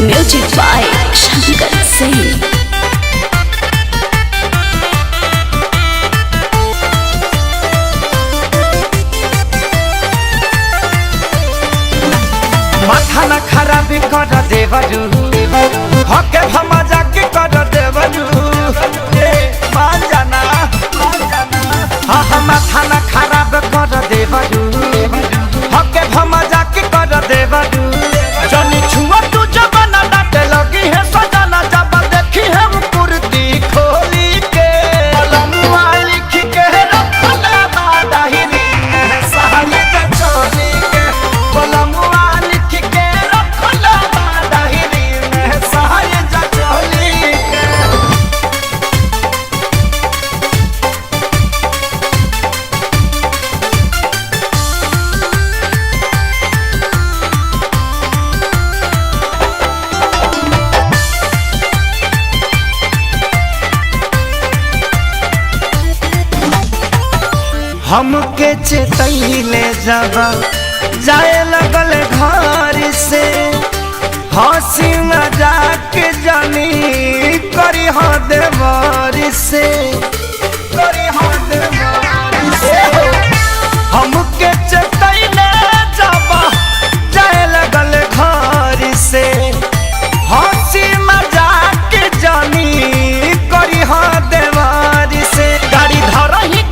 Music by Shankar Singh. माथा न खराबी कर देवरू हके भमजा के कर देवरू मान जाना हाँ हाँ माथा न खराब कर देवरू हके भमजा के कर देवरू जनी छुआ तू जबन डाटे लगी है सजना जब देखी है कुर्ती खोली के कलमुआ लिख के रखले बादाहिरी सहाय के चोली के कलमुआ लिख के रखले बादाहिरी में सहाय के चोली के। हमके चेतैले जब जाए लगल घर से हंसी मजाक जानी करी हो देवर से करी हो देवर से हमके चेतैले जब जाए लगल घर से हंसी मजाक जानी करी हो देवर से गाड़ी धरही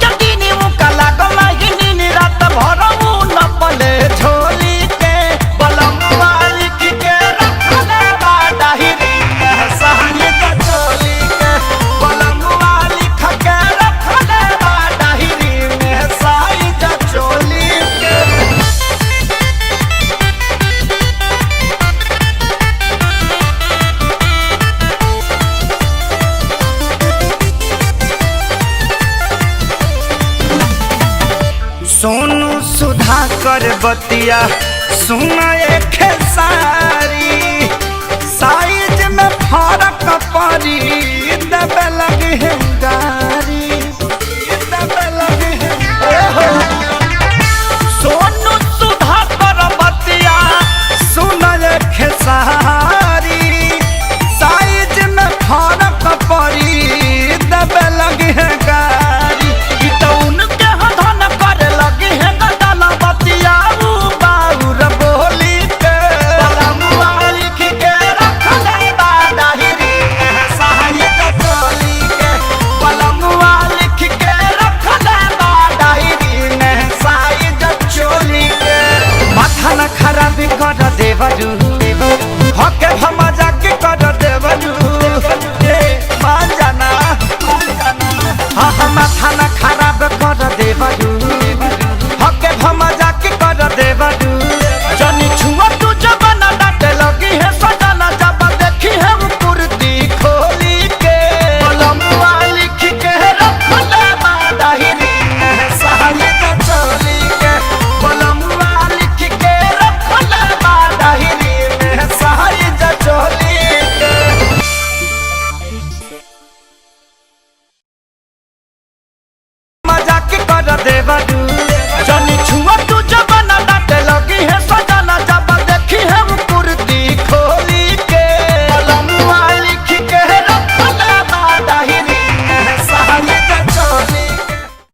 सोनू सुधाकर बतिया सुना एक सारी साइज में फर्क पड़ी दबे लगे है गारी दबे लगे है सोनू सुधाकर बतिया सुना एक सारी साइज में फर्क पड़ी दबे लगे है गारी खराबी कर देवरू हके भमजा के कर देवरू मान जाना हाँ हाँ माथा न खराब कर देवरू हके भमजा के कर देवरू जनी छुआ तू जबन डाटे लगी है सजना जब देखी है कुर्ती खोली के कलमुआ लिख के रखले बादाहिरी सहाय के चोली के कलमुआ लिख के मजाक कर देवरू